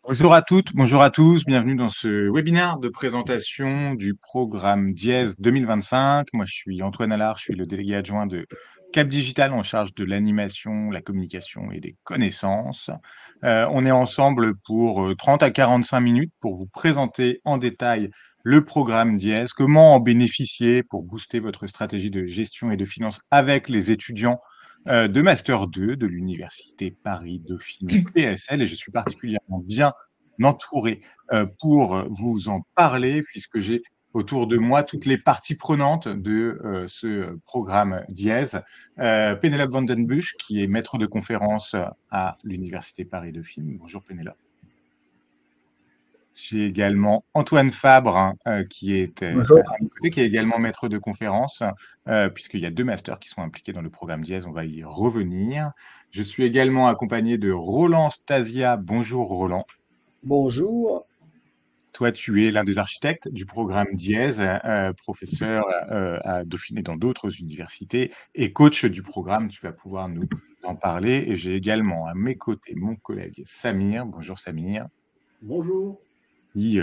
Bonjour à toutes, bonjour à tous, bienvenue dans ce webinaire de présentation du programme Dièse 2025. Moi, je suis Antoine Allard, je suis le délégué adjoint de Cap Digital en charge de l'animation, la communication et des connaissances. On est ensemble pour 30 à 45 minutes pour vous présenter en détail le programme Dièse, comment en bénéficier pour booster votre stratégie de gestion et de finances avec les étudiants de Master 2 de l'Université Paris-Dauphine PSL, et je suis particulièrement bien entouré pour vous en parler, puisque j'ai autour de moi toutes les parties prenantes de ce programme Dièse. Pénélope Vandenbusch, qui est maître de conférence à l'Université Paris-Dauphine. Bonjour Pénélope. J'ai également Antoine Fabre, qui est à mes côtés, qui est également maître de conférence, puisqu'il y a 2 masters qui sont impliqués dans le programme Dièse, on va y revenir. Je suis également accompagné de Roland Stasia. Bonjour Roland. Bonjour. Toi, tu es l'un des architectes du programme Dièse, professeur à Dauphine et dans d'autres universités, et coach du programme. Tu vas pouvoir nous en parler. Et j'ai également à mes côtés mon collègue Samir. Bonjour Samir. Bonjour. Qui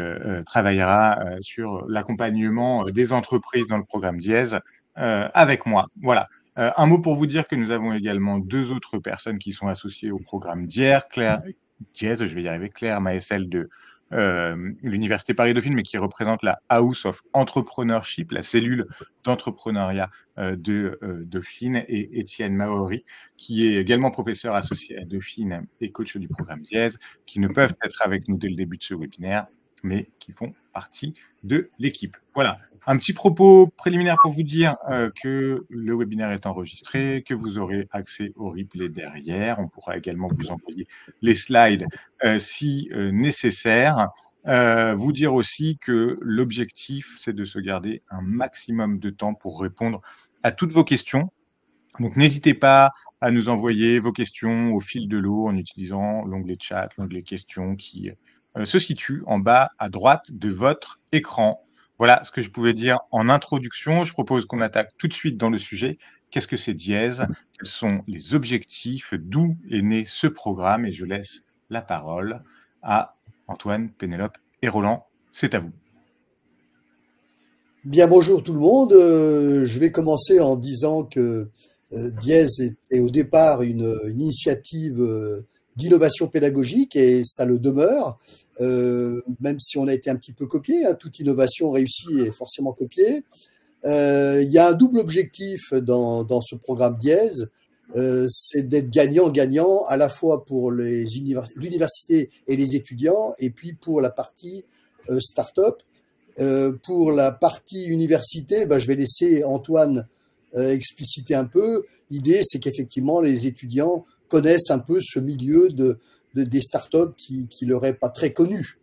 travaillera sur l'accompagnement des entreprises dans le programme Dièse avec moi. Voilà. Un mot pour vous dire que nous avons également 2 autres personnes qui sont associées au programme Dièse, Dièse, je vais y arriver, Claire Maëssel de l'Université Paris-Dauphine, mais qui représente la House of Entrepreneurship, la cellule d'entrepreneuriat de Dauphine, et Étienne Maori, qui est également professeur associé à Dauphine et coach du programme Dièse, qui ne peuvent être avec nous dès le début de ce webinaire, mais qui font partie de l'équipe. Voilà, un petit propos préliminaire pour vous dire que le webinaire est enregistré, que vous aurez accès au replay derrière. On pourra également vous envoyer les slides si nécessaire. Vous dire aussi que l'objectif, c'est de se garder un maximum de temps pour répondre à toutes vos questions. Donc, n'hésitez pas à nous envoyer vos questions au fil de l'eau en utilisant l'onglet chat, l'onglet questions qui se situe en bas à droite de votre écran. Voilà ce que je pouvais dire en introduction. Je propose qu'on attaque tout de suite dans le sujet. Qu'est-ce que c'est Dièse? Quels sont les objectifs? D'où est né ce programme? Et je laisse la parole à Antoine, Pénélope et Roland. C'est à vous. Bien, bonjour tout le monde. Je vais commencer en disant que Dièse était au départ une initiative d'innovation pédagogique et ça le demeure, même si on a été un petit peu copié. Toute innovation réussie est forcément copiée. Il y a un double objectif dans ce programme Dièse, c'est d'être gagnant-gagnant à la fois pour l'université et les étudiants et puis pour la partie start-up. Pour la partie université, je vais laisser Antoine expliciter un peu. L'idée, c'est qu'effectivement, les étudiants connaissent un peu ce milieu des startups qui leur est pas très connu.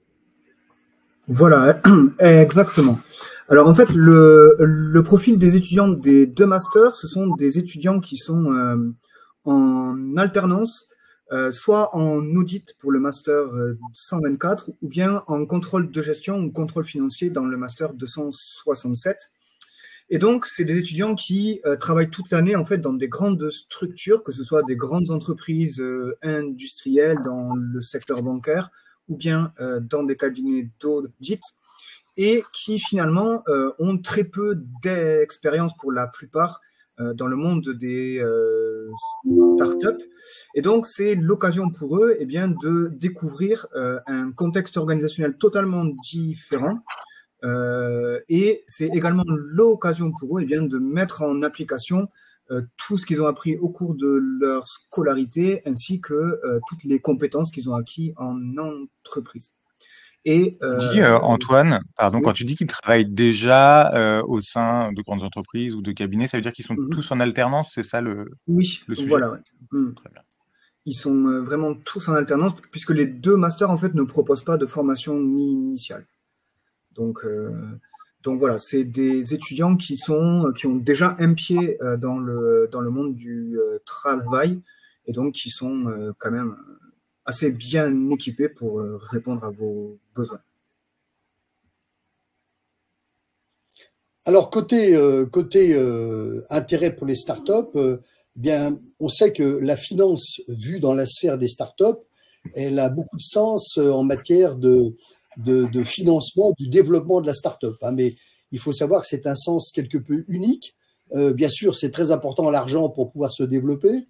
Voilà, exactement. Alors en fait, le profil des étudiants des 2 masters, ce sont des étudiants qui sont en alternance, soit en audit pour le master 124 ou bien en contrôle de gestion ou contrôle financier dans le master 267. Et donc, c'est des étudiants qui travaillent toute l'année en fait dans des grandes structures, que ce soit des grandes entreprises industrielles dans le secteur bancaire ou bien dans des cabinets d'audit, et qui finalement ont très peu d'expérience pour la plupart dans le monde des startups. Et donc, c'est l'occasion pour eux de découvrir un contexte organisationnel totalement différent. Et c'est également l'occasion pour eux de mettre en application tout ce qu'ils ont appris au cours de leur scolarité, ainsi que toutes les compétences qu'ils ont acquis en entreprise. Et Antoine, pardon, oui. quand tu dis qu'ils travaillent déjà au sein de grandes entreprises ou de cabinets, ça veut dire qu'ils sont tous en alternance, c'est ça le sujet? Voilà. Ouais. Très bien. Ils sont vraiment tous en alternance, puisque les 2 masters en fait ne proposent pas de formation initiale. Donc voilà, c'est des étudiants qui ont déjà un pied dans le monde du travail, et donc qui sont quand même assez bien équipés pour répondre à vos besoins. Alors côté intérêt pour les startups, on sait que la finance vue dans la sphère des startups, elle a beaucoup de sens en matière de financement du développement de la start-up. Hein, mais il faut savoir que c'est un sens quelque peu unique. Bien sûr, c'est très important l'argent pour pouvoir se développer,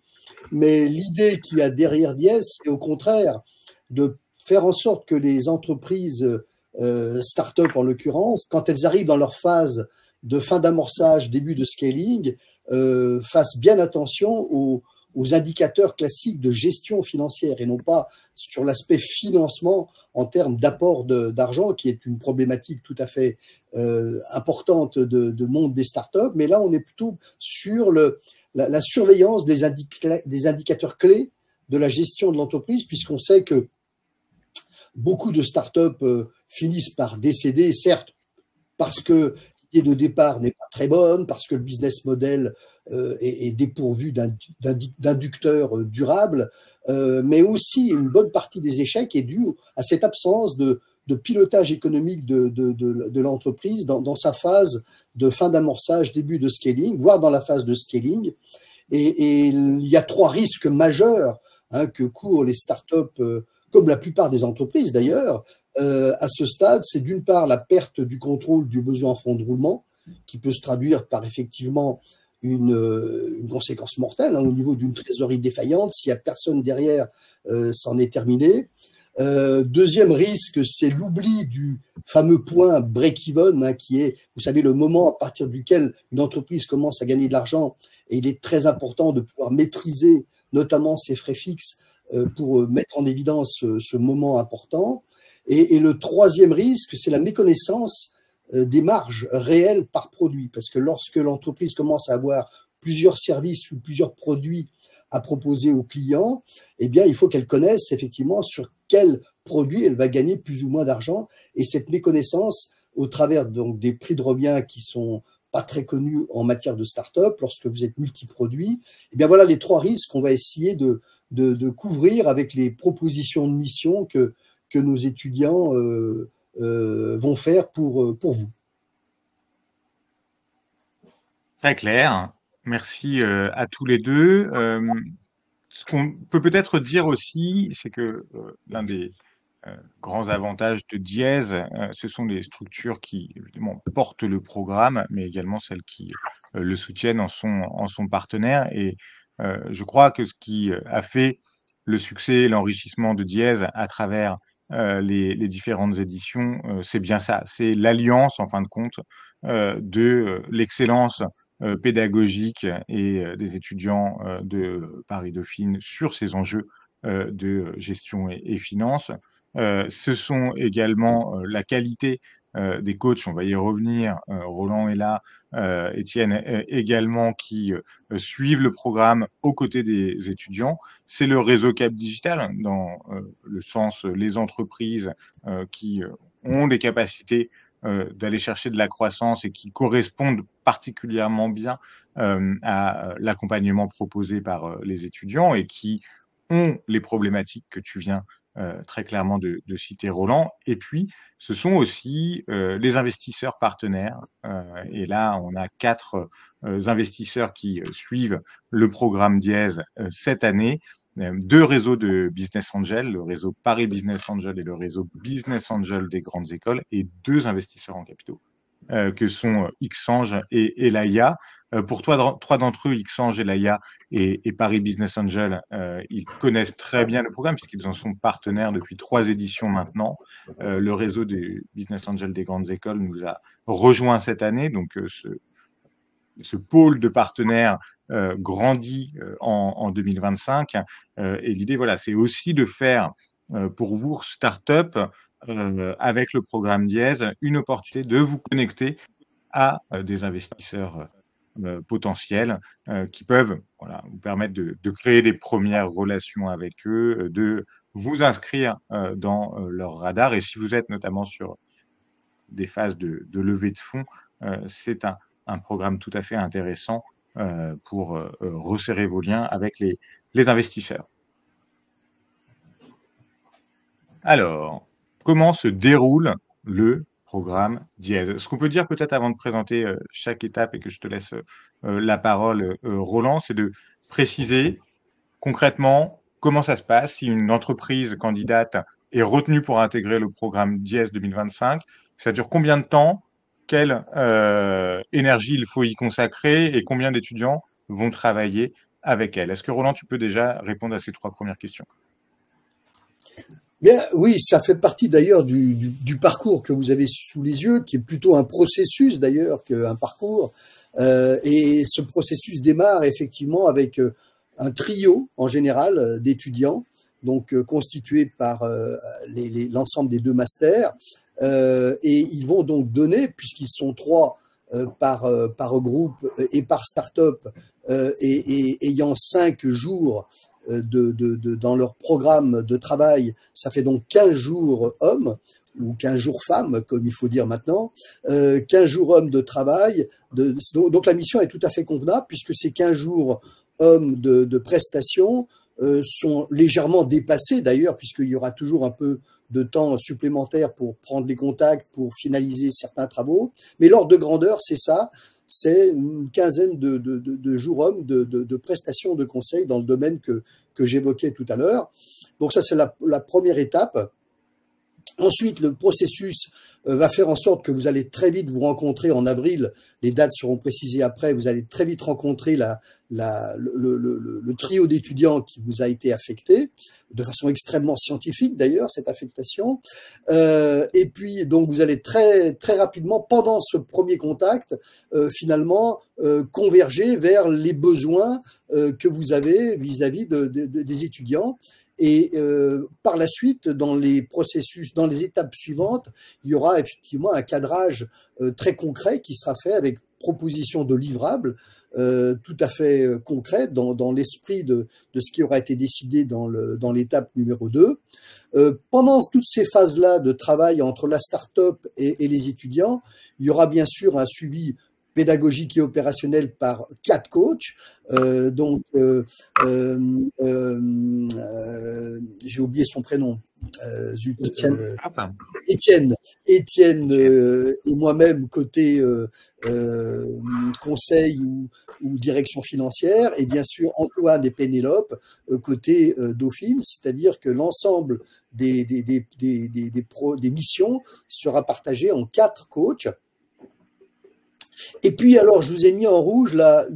mais l'idée qu'il y a derrière Diez, c'est au contraire de faire en sorte que les entreprises start-up en l'occurrence, quand elles arrivent dans leur phase de fin d'amorçage, début de scaling, fassent bien attention aux indicateurs classiques de gestion financière et non pas sur l'aspect financement en termes d'apport d'argent, qui est une problématique tout à fait importante de monde des startups. Mais là, on est plutôt sur la surveillance des indicateurs clés de la gestion de l'entreprise, puisqu'on sait que beaucoup de startups finissent par décéder, certes, parce que l'idée de départ n'est pas très bonne, parce que le business model est dépourvu d'inducteurs durables, mais aussi une bonne partie des échecs est due à cette absence de pilotage économique de l'entreprise dans sa phase de fin d'amorçage, début de scaling, voire dans la phase de scaling. Et il y a 3 risques majeurs que courent les startups, comme la plupart des entreprises d'ailleurs, à ce stade. C'est d'une part la perte du contrôle du besoin en fonds de roulement, qui peut se traduire par effectivement une conséquence mortelle au niveau d'une trésorerie défaillante. S'il n'y a personne derrière, c'en est terminé. Deuxième risque, c'est l'oubli du fameux point break-even, qui est, vous savez, le moment à partir duquel une entreprise commence à gagner de l'argent. Et il est très important de pouvoir maîtriser notamment ses frais fixes pour mettre en évidence ce moment important. Et le troisième risque, c'est la méconnaissance des marges réelles par produit. Parce que lorsque l'entreprise commence à avoir plusieurs services ou plusieurs produits à proposer aux clients, eh bien, il faut qu'elle connaisse effectivement sur quel produit elle va gagner plus ou moins d'argent. Et cette méconnaissance, au travers donc des prix de revient qui sont pas très connus en matière de start-up, lorsque vous êtes multiproduit, eh bien voilà les 3 risques qu'on va essayer de couvrir avec les propositions de mission que nos étudiants vont faire pour vous. Très clair. Merci à tous les deux. Ce qu'on peut peut-être dire aussi, c'est que l'un des grands avantages de Diez, ce sont les structures qui, évidemment, portent le programme, mais également celles qui le soutiennent en son partenaire. Et je crois que ce qui a fait le succès et l'enrichissement de Diez à travers les différentes éditions, c'est bien ça. C'est l'alliance, en fin de compte, de l'excellence pédagogique et des étudiants de Paris-Dauphine sur ces enjeux de gestion et finance. Ce sont également la qualité des coachs, on va y revenir, Roland est là, Étienne également, qui suivent le programme aux côtés des étudiants. C'est le réseau Cap Digital, dans le sens les entreprises qui ont les capacités d'aller chercher de la croissance et qui correspondent particulièrement bien à l'accompagnement proposé par les étudiants et qui ont les problématiques que tu viens très clairement de citer, Roland. Et puis, ce sont aussi les investisseurs partenaires. Et là, on a 4 investisseurs qui suivent le programme Diez cette année. 2 réseaux de Business Angel, le réseau Paris Business Angel et le réseau Business Angel des grandes écoles, et 2 investisseurs en capitaux, que sont Xange et Laïa. Pour 3 d'entre eux, Xange et Laïa et Paris Business Angel, ils connaissent très bien le programme puisqu'ils en sont partenaires depuis 3 éditions maintenant. Le réseau des Business Angel des grandes écoles nous a rejoint cette année, donc ce pôle de partenaires grandit en 2025. Et l'idée, voilà, c'est aussi de faire pour vous, start-up, avec le programme Diez, une opportunité de vous connecter à des investisseurs potentiels qui peuvent vous permettre de créer des premières relations avec eux, de vous inscrire dans leur radar. Et si vous êtes notamment sur des phases de levée de fonds, c'est un programme tout à fait intéressant pour resserrer vos liens avec les investisseurs. Alors, comment se déroule le programme Diez? Ce qu'on peut dire peut-être avant de présenter chaque étape et que je te laisse la parole, Roland, c'est de préciser concrètement comment ça se passe si une entreprise candidate est retenue pour intégrer le programme DIES 2025? Ça dure combien de temps? Quelle énergie il faut y consacrer et combien d'étudiants vont travailler avec elle? Est-ce que Roland, tu peux déjà répondre à ces 3 premières questions? Bien, oui, ça fait partie d'ailleurs du parcours que vous avez sous les yeux, qui est plutôt un processus d'ailleurs qu'un parcours. Et ce processus démarre effectivement avec un trio en général d'étudiants, donc constitué par l'ensemble des 2 masters. Et ils vont donc donner, puisqu'ils sont 3 par groupe et par start-up, et ayant 5 jours dans leur programme de travail, ça fait donc 15 jours hommes, ou 15 jours femmes, comme il faut dire maintenant, 15 jours hommes de travail. Donc la mission est tout à fait convenable, puisque ces 15 jours hommes de prestations sont légèrement dépassés d'ailleurs, puisqu'il y aura toujours un peu de temps supplémentaire pour prendre les contacts, pour finaliser certains travaux. Mais l'ordre de grandeur, c'est ça, c'est une quinzaine de jours hommes de prestations de conseil dans le domaine que j'évoquais tout à l'heure. Donc ça, c'est la première étape. Ensuite, le processus va faire en sorte que vous allez très vite vous rencontrer en avril. Les dates seront précisées après. Vous allez très vite rencontrer le trio d'étudiants qui vous a été affecté, de façon extrêmement scientifique d'ailleurs, cette affectation. Et puis, donc, vous allez très, très rapidement, pendant ce premier contact, finalement, converger vers les besoins que vous avez vis-à-vis des étudiants. Et par la suite, dans les processus, dans les étapes suivantes, il y aura effectivement un cadrage très concret qui sera fait avec proposition de livrables tout à fait concret dans l'esprit de ce qui aura été décidé dans l'étape numéro 2. Pendant toutes ces phases-là de travail entre la start-up et les étudiants, il y aura bien sûr un suivi pédagogique et opérationnel par 4 coachs. J'ai oublié son prénom. Étienne et moi-même côté conseil ou direction financière, et bien sûr Antoine et Pénélope côté Dauphine, c'est-à-dire que l'ensemble des missions sera partagé en 4 coachs. Et puis, alors, je vous ai mis en rouge, là,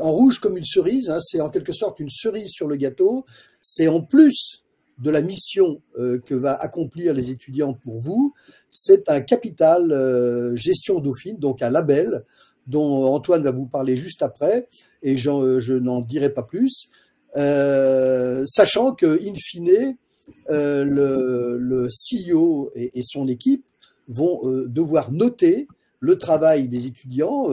en rouge comme une cerise, hein, c'est en quelque sorte une cerise sur le gâteau. C'est en plus de la mission que va accomplir les étudiants pour vous, c'est un capital gestion Dauphine, donc un label dont Antoine va vous parler juste après, et je n'en dirai pas plus, sachant que, in fine, le CEO et son équipe vont devoir noter le travail des étudiants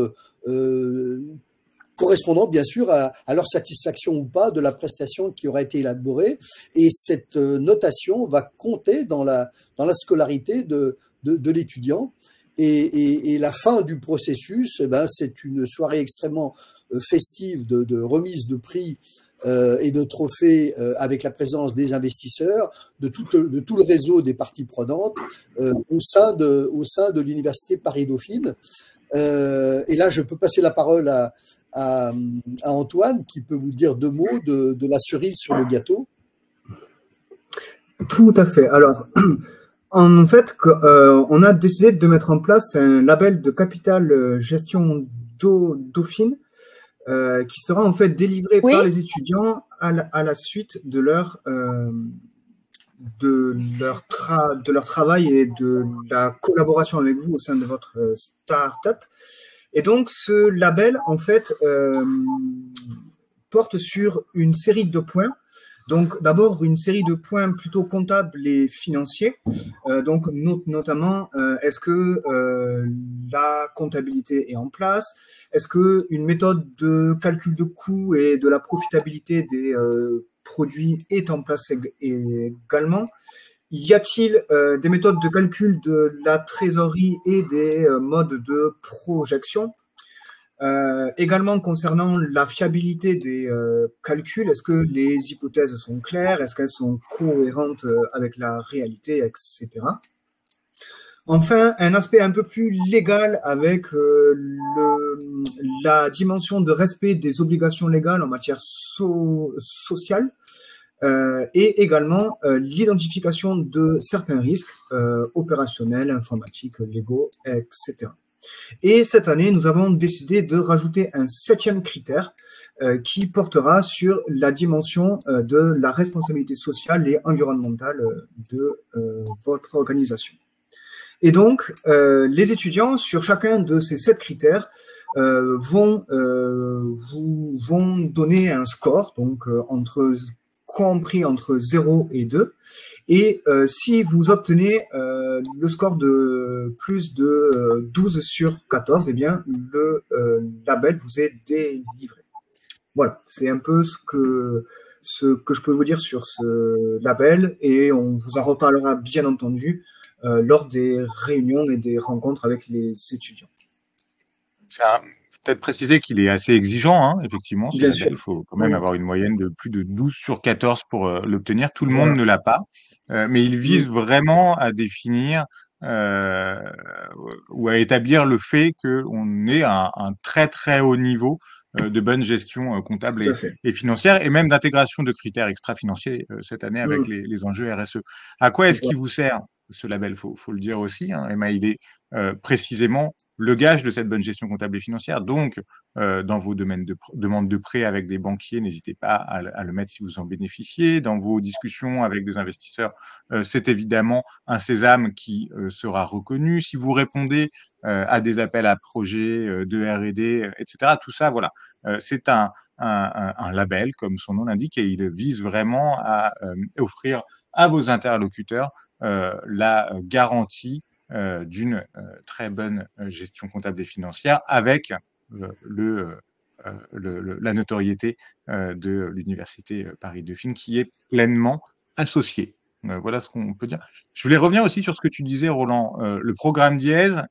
correspondant bien sûr à leur satisfaction ou pas de la prestation qui aura été élaborée. Et cette notation va compter dans la scolarité de l'étudiant. Et la fin du processus, c'est une soirée extrêmement festive de remise de prix et de trophées avec la présence des investisseurs, de tout le réseau des parties prenantes au sein de l'université Paris-Dauphine. Et là, je peux passer la parole à Antoine qui peut vous dire 2 mots de la cerise sur le gâteau. Tout à fait. Alors, en fait, on a décidé de mettre en place un label de capital gestion Dauphine qui sera en fait délivré par les étudiants à la suite de leur travail et de la collaboration avec vous au sein de votre start-up. Et donc, ce label, en fait, porte sur une série de points. Donc, d'abord, une série de points plutôt comptables et financiers. Donc, notamment, est-ce que la comptabilité est en place? Est-ce qu'une méthode de calcul de coûts et de la profitabilité des produits est en place également? Y a-t-il des méthodes de calcul de la trésorerie et des modes de projection? Également concernant la fiabilité des calculs, est-ce que les hypothèses sont claires? Est-ce qu'elles sont cohérentes avec la réalité, etc. Enfin, un aspect un peu plus légal avec la dimension de respect des obligations légales en matière sociale. et également l'identification de certains risques opérationnels, informatiques, légaux, etc. Et cette année, nous avons décidé de rajouter un 7e critère qui portera sur la dimension de la responsabilité sociale et environnementale de votre organisation. Et donc, les étudiants, sur chacun de ces 7 critères, vont donner un score, donc compris entre 0 et 2. Et si vous obtenez le score de plus de 12 sur 14, eh bien, le label vous est délivré. Voilà, c'est un peu ce que je peux vous dire sur ce label, et on vous en reparlera bien entendu lors des réunions et des rencontres avec les étudiants. Peut-être préciser qu'il est assez exigeant, hein, effectivement, ce Bien label. sûr. Il faut quand même avoir une moyenne de plus de 12 sur 14 pour l'obtenir. Tout le monde Voilà. ne l'a pas, mais il vise vraiment à définir ou à établir le fait qu'on ait un très très haut niveau de bonne gestion comptable et financière, et même d'intégration de critères extra-financiers cette année avec les enjeux RSE. À quoi est-ce qu'il vous sert, ce label? Faut le dire aussi, hein, Emma, il est précisément le gage de cette bonne gestion comptable et financière. Donc, dans vos domaines de demande de prêt avec des banquiers, n'hésitez pas à le mettre si vous en bénéficiez. Dans vos discussions avec des investisseurs, c'est évidemment un sésame qui sera reconnu. Si vous répondez à des appels à projets de R&D, etc., tout ça, voilà, c'est un label, comme son nom l'indique, et il vise vraiment à offrir à vos interlocuteurs la garantie d'une très bonne gestion comptable et financière avec la notoriété de l'Université Paris-Dauphine qui est pleinement associée. Voilà ce qu'on peut dire. Je voulais revenir aussi sur ce que tu disais, Roland. Le programme Dièse,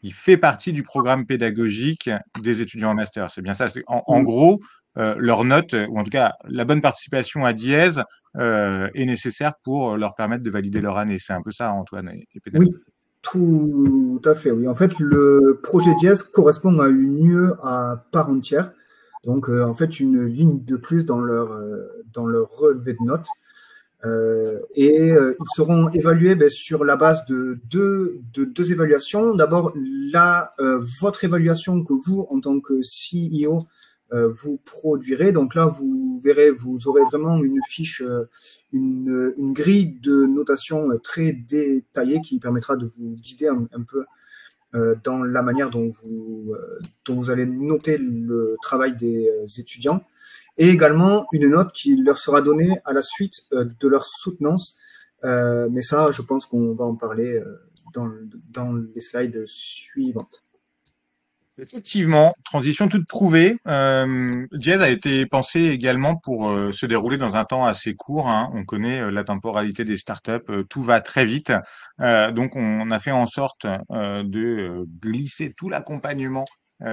il fait partie du programme pédagogique des étudiants en master. C'est bien ça. En gros, leur note, ou en tout cas la bonne participation à Dièse, est nécessaire pour leur permettre de valider leur année. C'est un peu ça, Antoine et Pédagogue. Oui, tout à fait. Oui. En fait, le projet Dièse correspond à une UE à part entière. Donc, en fait, une ligne de plus dans leur relevé de notes. Ils seront évalués sur la base de deux évaluations. D'abord, votre évaluation que vous, en tant que CEO, vous produirez. Donc là, vous verrez, vous aurez vraiment une fiche, une grille de notation très détaillée qui permettra de vous guider un peu dans la manière dont vous allez noter le travail des étudiants. Et également une note qui leur sera donnée à la suite de leur soutenance. Mais ça, je pense qu'on va en parler dans les slides suivantes. Effectivement, transition toute trouvée. Dièse a été pensé également pour se dérouler dans un temps assez court, hein. On connaît la temporalité des startups, tout va très vite. Donc, on a fait en sorte de glisser tout l'accompagnement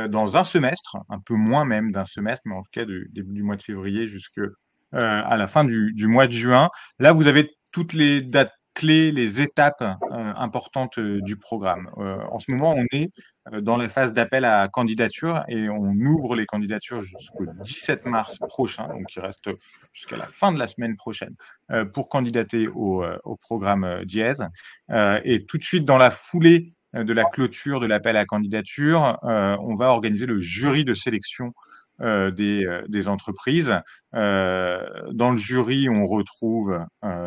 dans un semestre, un peu moins même d'un semestre, mais en tout cas du début du mois de février jusqu'à la fin du mois de juin. Là, vous avez toutes les dates clés, les étapes importantes du programme. En ce moment, on est dans la phase d'appel à candidature et on ouvre les candidatures jusqu'au 17 mars prochain, donc il reste jusqu'à la fin de la semaine prochaine pour candidater au programme Dièse. Et tout de suite dans la foulée de la clôture de l'appel à candidature, on va organiser le jury de sélection des entreprises. Dans le jury, on retrouve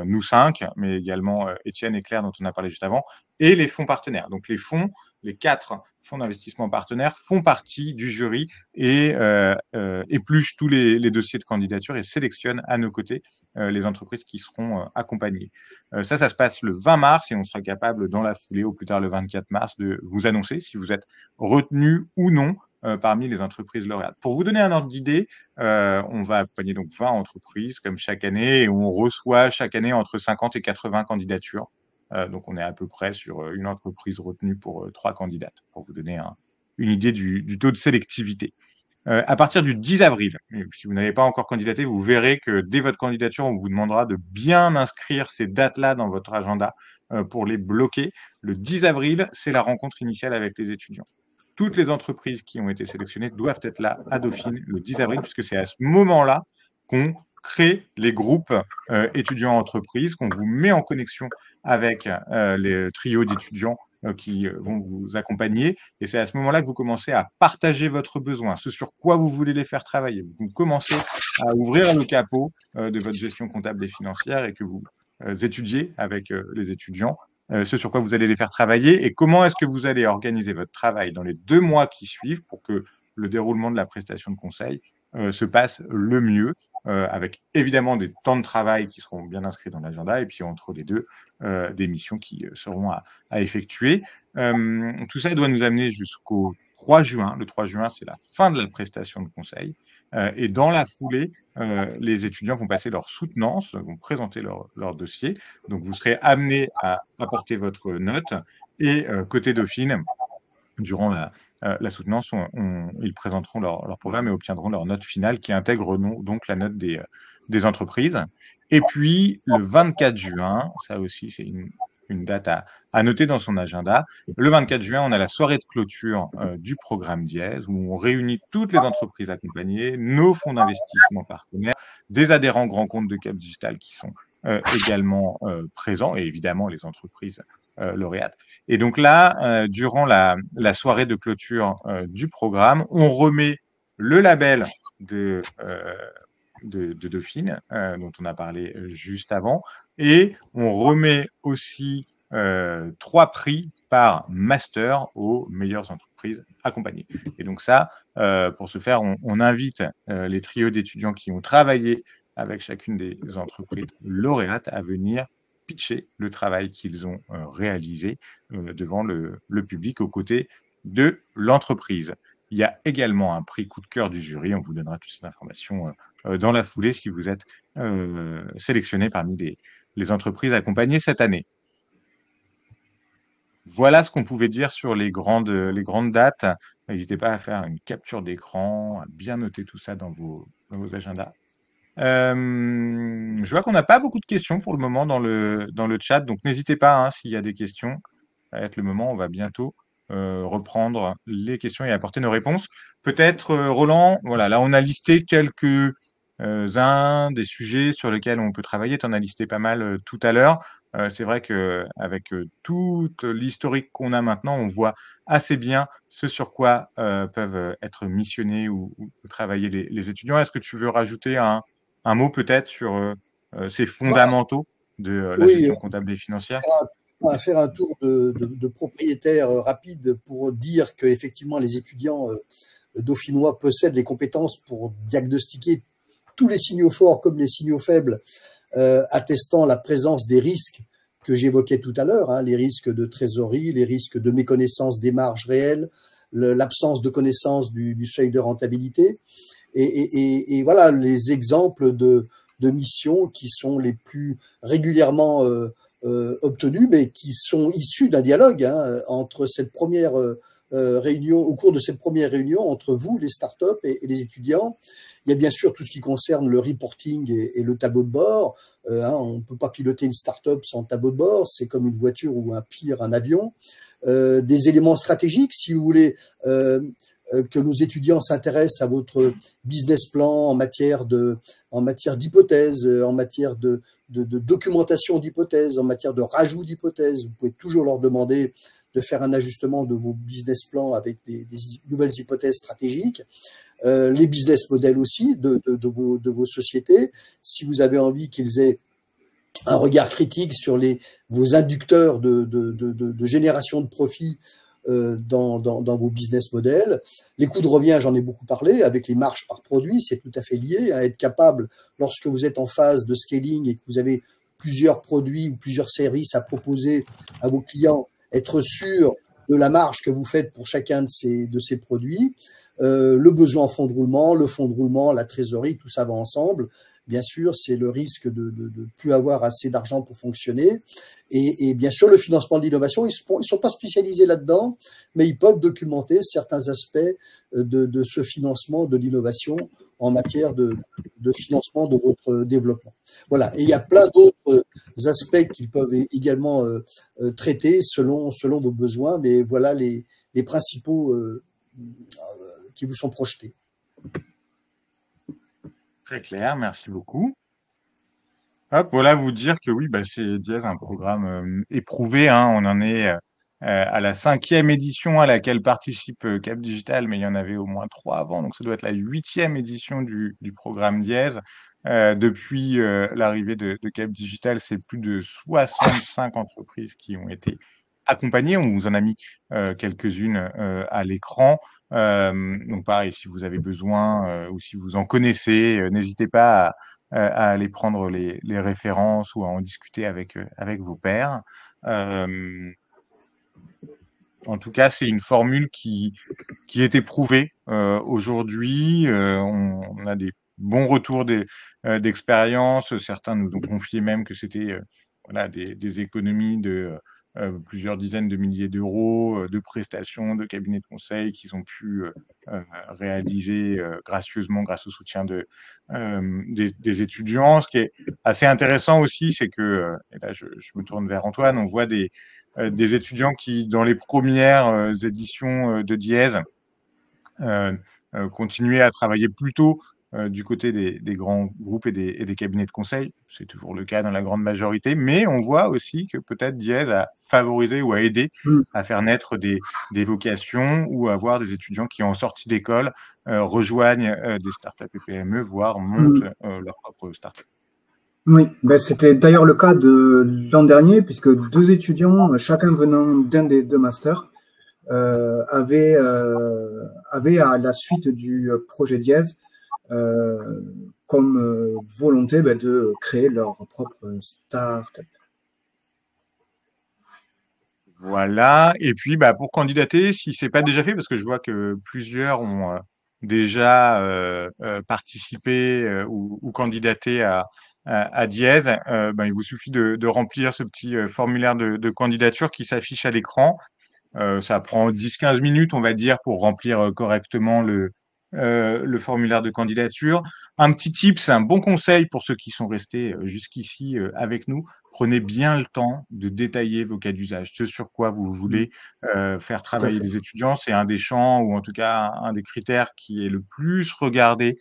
nous 5, mais également Étienne et Claire dont on a parlé juste avant, et les fonds partenaires. Donc les 4 fonds d'investissement partenaires font partie du jury et épluchent tous les dossiers de candidature et sélectionnent à nos côtés les entreprises qui seront accompagnées. Ça se passe le 20 mars et on sera capable dans la foulée, au plus tard le 24 mars, de vous annoncer si vous êtes retenu ou non parmi les entreprises lauréates. Pour vous donner un ordre d'idée, on va accompagner donc 20 entreprises comme chaque année et on reçoit chaque année entre 50 et 80 candidatures. Donc, on est à peu près sur une entreprise retenue pour 3 candidates, pour vous donner une idée du taux de sélectivité. À partir du 10 avril, si vous n'avez pas encore candidaté, vous verrez que dès votre candidature, on vous demandera de bien inscrire ces dates-là dans votre agenda pour les bloquer. Le 10 avril, c'est la rencontre initiale avec les étudiants. Toutes les entreprises qui ont été sélectionnées doivent être là à Dauphine le 10 avril, puisque c'est à ce moment-là qu'on crée les groupes étudiants entreprises, qu'on vous met en connexion avec les trios d'étudiants qui vont vous accompagner. Et c'est à ce moment-là que vous commencez à partager votre besoin, ce sur quoi vous voulez les faire travailler. Vous commencez à ouvrir le capot de votre gestion comptable et financière et que vous étudiez avec les étudiants ce sur quoi vous allez les faire travailler et comment est-ce que vous allez organiser votre travail dans les 2 mois qui suivent pour que le déroulement de la prestation de conseil se passe le mieux, avec évidemment des temps de travail qui seront bien inscrits dans l'agenda et puis entre les deux, des missions qui seront à effectuer. Tout ça doit nous amener jusqu'au 3 juin. Le 3 juin, c'est la fin de la prestation de conseil. Et dans la foulée, les étudiants vont passer leur soutenance, vont présenter leur dossier. Donc, vous serez amené à apporter votre note. Et côté Dauphine, durant la soutenance, ils présenteront leur programme et obtiendront leur note finale qui intègre donc la note des entreprises. Et puis, le 24 juin, ça aussi, c'est une date à noter dans son agenda. Le 24 juin, on a la soirée de clôture du programme Dièse, où on réunit toutes les entreprises accompagnées, nos fonds d'investissement partenaires, des adhérents grands comptes de Cap Digital qui sont également présents, et évidemment les entreprises lauréates. Et donc là, durant la soirée de clôture du programme, on remet le label de Dauphine, dont on a parlé juste avant, et on remet aussi 3 prix par master aux meilleures entreprises accompagnées. Et donc ça, pour ce faire, on invite les trios d'étudiants qui ont travaillé avec chacune des entreprises lauréates à venir pitcher le travail qu'ils ont réalisé devant le public aux côtés de l'entreprise. Il y a également un prix coup de cœur du jury. On vous donnera toutes ces informations dans la foulée si vous êtes sélectionné parmi les entreprises accompagnées cette année. Voilà ce qu'on pouvait dire sur les grandes dates. N'hésitez pas à faire une capture d'écran, à bien noter tout ça dans vos agendas. Je vois qu'on n'a pas beaucoup de questions pour le moment dans le chat, donc n'hésitez pas s'il y a des questions. Ça va être le moment, on va bientôt reprendre les questions et apporter nos réponses. Peut-être, Roland, voilà, là on a listé quelques-uns des sujets sur lesquels on peut travailler. Tu en as listé pas mal tout à l'heure. C'est vrai qu'avec toute l'historique qu'on a maintenant, on voit assez bien ce sur quoi peuvent être missionnés ou travailler les étudiants. Est-ce que tu veux rajouter un mot peut-être sur ces fondamentaux de la gestion comptable et financière? Faire un tour de propriétaire rapide pour dire qu'effectivement les étudiants dauphinois possèdent les compétences pour diagnostiquer tous les signaux forts comme les signaux faibles, attestant la présence des risques que j'évoquais tout à l'heure, les risques de trésorerie, les risques de méconnaissance des marges réelles, l'absence de connaissance du seuil de rentabilité, et voilà les exemples de missions qui sont les plus régulièrement obtenus, mais qui sont issus d'un dialogue entre cette première réunion, au cours de cette première réunion entre vous, les startups et les étudiants. Il y a bien sûr tout ce qui concerne le reporting et le tableau de bord. On ne peut pas piloter une startup sans tableau de bord, c'est comme une voiture ou un avion. Des éléments stratégiques, si vous voulez que nos étudiants s'intéressent à votre business plan en matière d'hypothèses, en matière de documentation d'hypothèses, en matière de rajout d'hypothèses. Vous pouvez toujours leur demander de faire un ajustement de vos business plans avec des nouvelles hypothèses stratégiques. Les business models aussi de vos sociétés. Si vous avez envie qu'ils aient un regard critique sur vos inducteurs de génération de profit dans vos business models. Les coûts de revient, j'en ai beaucoup parlé, avec les marges par produit, c'est tout à fait lié à être capable, lorsque vous êtes en phase de scaling et que vous avez plusieurs produits ou plusieurs services à proposer à vos clients, être sûr de la marge que vous faites pour chacun de ces produits. Le besoin en fonds de roulement, le fonds de roulement, la trésorerie, tout ça va ensemble. Bien sûr, c'est le risque de plus avoir assez d'argent pour fonctionner. Et bien sûr, le financement de l'innovation, ils sont pas spécialisés là-dedans, mais ils peuvent documenter certains aspects de ce financement de l'innovation en matière de financement de votre développement. Voilà. Et il y a plein d'autres aspects qu'ils peuvent également traiter selon vos besoins, mais voilà les principaux qui vous sont projetés. Très clair, merci beaucoup. Hop, voilà, vous dire que oui, bah, c'est Diez, un programme éprouvé, hein. On en est à la 5e édition à laquelle participe Cap Digital, mais il y en avait au moins 3 avant, donc ça doit être la 8e édition du programme Diez. Depuis l'arrivée de Cap Digital, c'est plus de 65 entreprises qui ont été accompagnées. On vous en a mis quelques-unes à l'écran. Donc pareil, si vous avez besoin ou si vous en connaissez, n'hésitez pas à aller prendre les références ou à en discuter avec vos pairs. En tout cas, c'est une formule qui est éprouvée aujourd'hui. On a des bons retours d'expérience. Certains nous ont confié même que c'était voilà, des économies de plusieurs dizaines de milliers d'euros de prestations de cabinets de conseil qu'ils ont pu réaliser gracieusement grâce au soutien des étudiants. Ce qui est assez intéressant aussi, c'est que, et là je me tourne vers Antoine, on voit des étudiants qui, dans les premières éditions de Diez, continuaient à travailler plutôt du côté des grands groupes et des cabinets de conseil. C'est toujours le cas dans la grande majorité, mais on voit aussi que peut-être Diez a favorisé ou a aidé Mm. à faire naître des vocations ou à avoir des étudiants qui, en sortie d'école, rejoignent des startups et PME, voire montent Mm. leur propre startup. Oui, ben, c'était d'ailleurs le cas de l'an dernier, puisque deux étudiants, chacun venant d'un des deux masters, avaient à la suite du projet Diez comme volonté ben, de créer leur propre start-up. Voilà. Et puis, bah, pour candidater, si c'est pas déjà fait, parce que je vois que plusieurs ont déjà participé ou candidaté à Diez, ben, il vous suffit de remplir ce petit formulaire de candidature qui s'affiche à l'écran. Ça prend 10-15 minutes, on va dire, pour remplir correctement le formulaire de candidature. Un petit tip, c'est un bon conseil pour ceux qui sont restés jusqu'ici avec nous. Prenez bien le temps de détailler vos cas d'usage, ce sur quoi vous Mm. voulez faire Tout à travailler fait. des étudiants. C'est un des champs, ou en tout cas un des critères qui est le plus regardé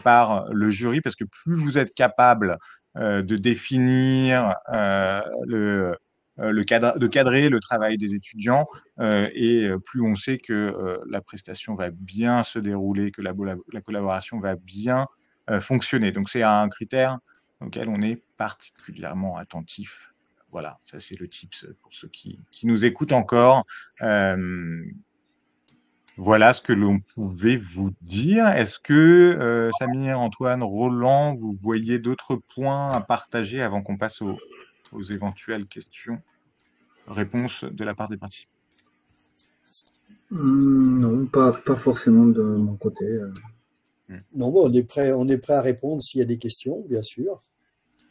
par le jury, parce que plus vous êtes capable de définir le cadre, de cadrer le travail des étudiants, et plus on sait que la prestation va bien se dérouler, que la collaboration va bien fonctionner. Donc c'est un critère auquel on est particulièrement attentif. Voilà, ça c'est le tips pour ceux qui nous écoutent encore. Voilà ce que l'on pouvait vous dire. Est-ce que Samir, Antoine, Roland, vous voyez d'autres points à partager avant qu'on passe aux éventuelles questions, réponses de la part des participants? Non, pas forcément de mon côté. Non, bon, on est prêt à répondre s'il y a des questions, bien sûr.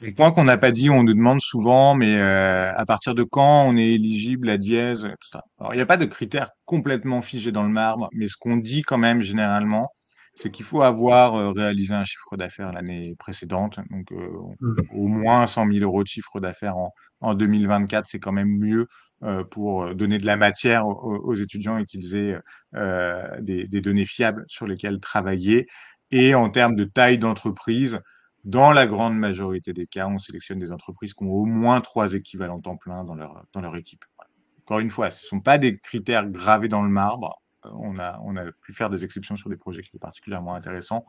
Le point qu'on n'a pas dit, on nous demande souvent, mais à partir de quand on est éligible à Diez, tout ça. Alors, il n'y a pas de critères complètement figés dans le marbre, mais ce qu'on dit quand même généralement, c'est qu'il faut avoir réalisé un chiffre d'affaires l'année précédente. Donc, Mm. au moins 100 000 euros de chiffre d'affaires en 2024, c'est quand même mieux pour donner de la matière aux étudiants et qu'ils aient des données fiables sur lesquelles travailler. Et en termes de taille d'entreprise, dans la grande majorité des cas, on sélectionne des entreprises qui ont au moins 3 équivalents temps plein dans leur équipe. Voilà. Encore une fois, ce ne sont pas des critères gravés dans le marbre. On a pu faire des exceptions sur des projets qui étaient particulièrement intéressants,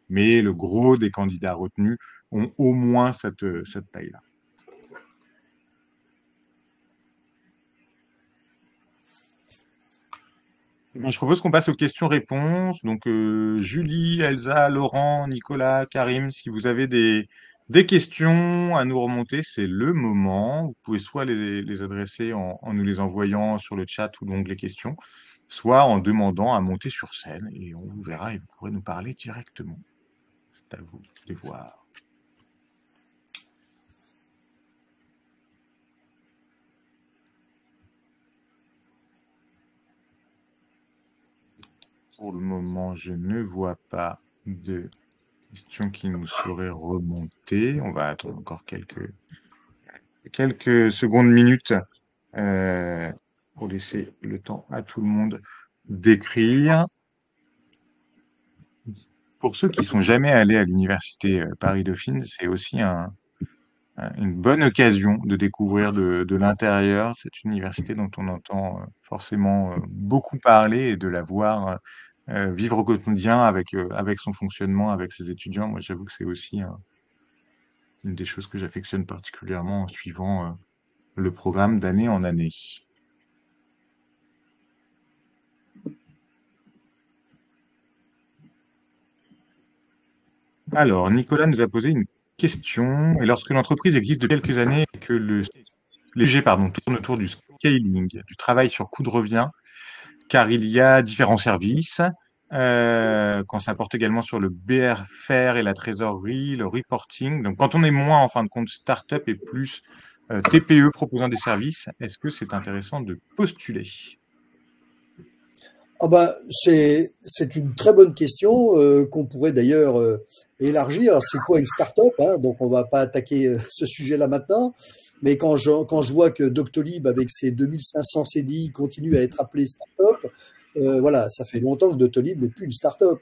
mais le gros des candidats retenus ont au moins cette taille-là. Je propose qu'on passe aux questions-réponses. Donc, Julie, Elsa, Laurent, Nicolas, Karim, si vous avez des questions à nous remonter, c'est le moment. Vous pouvez soit les adresser en nous les envoyant sur le chat ou l'onglet questions, soit en demandant à monter sur scène et on vous verra et vous pourrez nous parler directement. C'est à vous de voir. Pour le moment, je ne vois pas de questions qui nous seraient remontées. On va attendre encore quelques secondes, minutes pour laisser le temps à tout le monde d'écrire. Pour ceux qui sont jamais allés à l'université Paris-Dauphine, c'est aussi une bonne occasion de découvrir de l'intérieur cette université dont on entend forcément beaucoup parler et de la voir vivre au quotidien avec son fonctionnement, avec ses étudiants. Moi, j'avoue que c'est aussi une des choses que j'affectionne particulièrement en suivant le programme d'année en année. Alors, Nicolas nous a posé une question. Et lorsque l'entreprise existe depuis quelques années et que les sujets tournent autour du scaling, du travail sur coût de revient, car il y a différents services, quand ça porte également sur le BFR et la trésorerie, le reporting. Donc, quand on est moins, en fin de compte, start-up et plus TPE proposant des services, est-ce que c'est intéressant de postuler? Ah ben, c'est une très bonne question qu'on pourrait d'ailleurs élargir. C'est quoi une start-up, hein? Donc, on va pas attaquer ce sujet-là maintenant. Mais quand je vois que Doctolib, avec ses 2500 CDI, continue à être appelé start-up, voilà, ça fait longtemps que Doctolib n'est plus une start-up.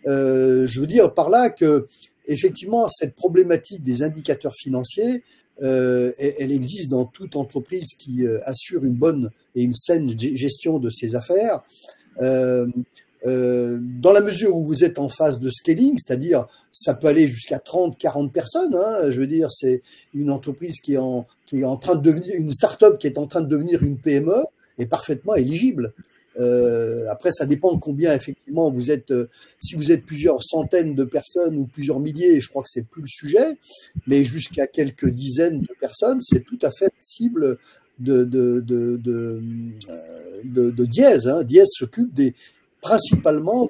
Je veux dire par là que, effectivement, cette problématique des indicateurs financiers, elle existe dans toute entreprise qui assure une bonne et une saine gestion de ses affaires. Euh, dans la mesure où vous êtes en phase de scaling, c'est-à-dire ça peut aller jusqu'à 30, 40 personnes, hein, je veux dire, c'est une entreprise qui est en train de devenir, une start-up qui est en train de devenir une PME, est parfaitement éligible. Après, ça dépend combien effectivement vous êtes. Si vous êtes plusieurs centaines de personnes ou plusieurs milliers, je crois que c'est plus le sujet, mais jusqu'à quelques dizaines de personnes, c'est tout à fait cible de Diez. Hein. Diez s'occupe principalement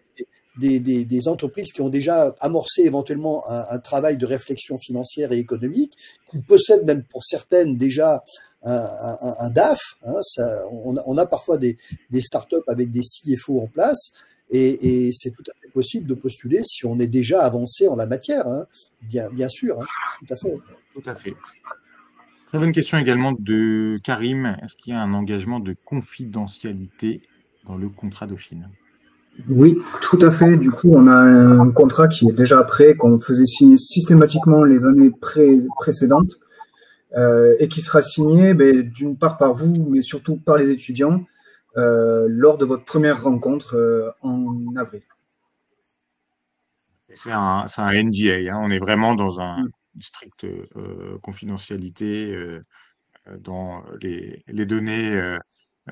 des entreprises qui ont déjà amorcé éventuellement un travail de réflexion financière et économique, qui possèdent même pour certaines déjà un DAF. Hein, on a parfois des startups avec des CFO en place, et c'est tout à fait possible de postuler si on est déjà avancé en la matière. Hein, bien sûr, hein, tout à fait. Tout à fait. J'avais une question également de Karim. Est-ce qu'il y a un engagement de confidentialité dans le contrat Dauphine? Oui, tout à fait. Du coup, on a un contrat qui est déjà prêt, qu'on faisait signer systématiquement les années précédentes, et qui sera signé d'une part par vous, mais surtout par les étudiants, lors de votre première rencontre en avril. C'est un NDA, hein. On est vraiment dans une stricte confidentialité dans les données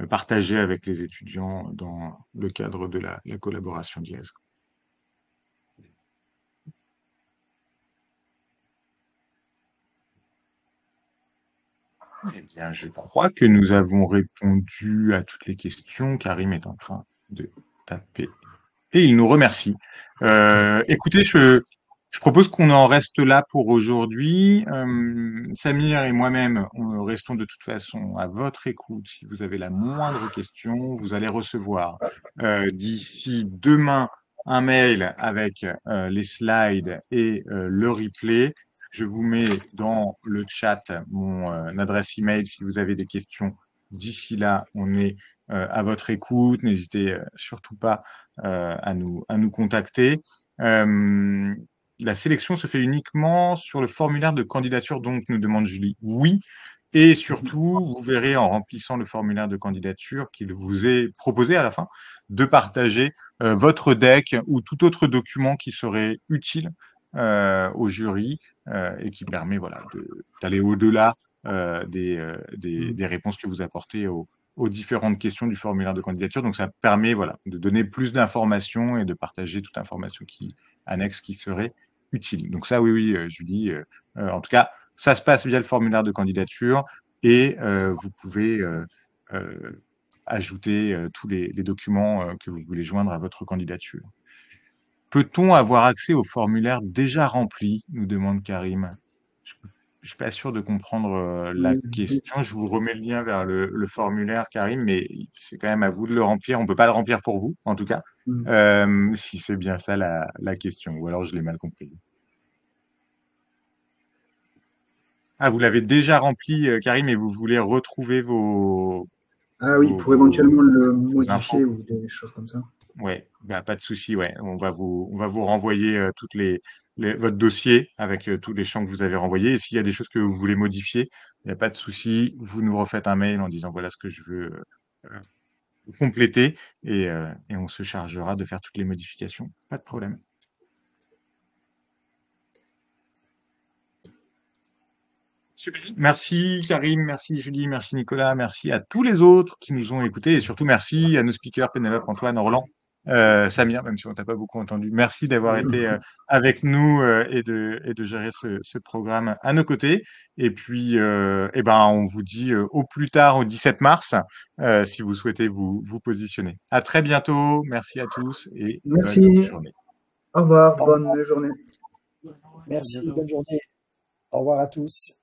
partagées avec les étudiants dans le cadre de la collaboration Diez. Eh bien, je crois que nous avons répondu à toutes les questions. Karim est en train de taper et il nous remercie. Écoutez, je propose qu'on en reste là pour aujourd'hui. Samir et moi-même, restons de toute façon à votre écoute. Si vous avez la moindre question, vous allez recevoir d'ici demain un mail avec les slides et le replay. Je vous mets dans le chat mon adresse email si vous avez des questions. D'ici là, on est à votre écoute. N'hésitez surtout pas à nous contacter. La sélection se fait uniquement sur le formulaire de candidature, donc nous demande Julie. Oui, et surtout, vous verrez en remplissant le formulaire de candidature qu'il vous est proposé à la fin de partager votre deck ou tout autre document qui serait utile au jury et qui permet d'aller au-delà des réponses que vous apportez aux différentes questions du formulaire de candidature. Donc, ça permet de donner plus d'informations et de partager toute information annexe qui serait utile. Donc ça, oui, Julie, en tout cas, ça se passe via le formulaire de candidature et vous pouvez ajouter tous les documents que vous voulez joindre à votre candidature. Peut-on avoir accès au formulaire déjà rempli, nous demande Karim. Je ne suis pas sûr de comprendre la question. Je vous remets le lien vers le formulaire, Karim, mais c'est quand même à vous de le remplir. On ne peut pas le remplir pour vous, en tout cas, si c'est bien ça la question, ou alors je l'ai mal compris. Ah, vous l'avez déjà rempli, Karim, et vous voulez retrouver vos... Ah oui, pour éventuellement le modifier ou des choses comme ça. Ouais, bah, pas de souci, ouais. On va vous renvoyer toutes votre dossier avec tous les champs que vous avez renvoyés. Et s'il y a des choses que vous voulez modifier, il n'y a pas de souci. Vous nous refaites un mail en disant voilà ce que je veux compléter et on se chargera de faire toutes les modifications. Pas de problème. Super. Merci Karim, merci Julie, merci Nicolas, merci à tous les autres qui nous ont écoutés et surtout merci à nos speakers Pénélope, Antoine, Roland, Samir, même si on t'a pas beaucoup entendu. Merci d'avoir été avec nous et de gérer ce programme à nos côtés. Et puis, eh ben, on vous dit au plus tard au 17 mars si vous souhaitez vous positionner. À très bientôt. Merci à tous et bonne Merci. journée. Au revoir. Au revoir. Bonne journée. Merci, bonne journée. Au revoir à tous.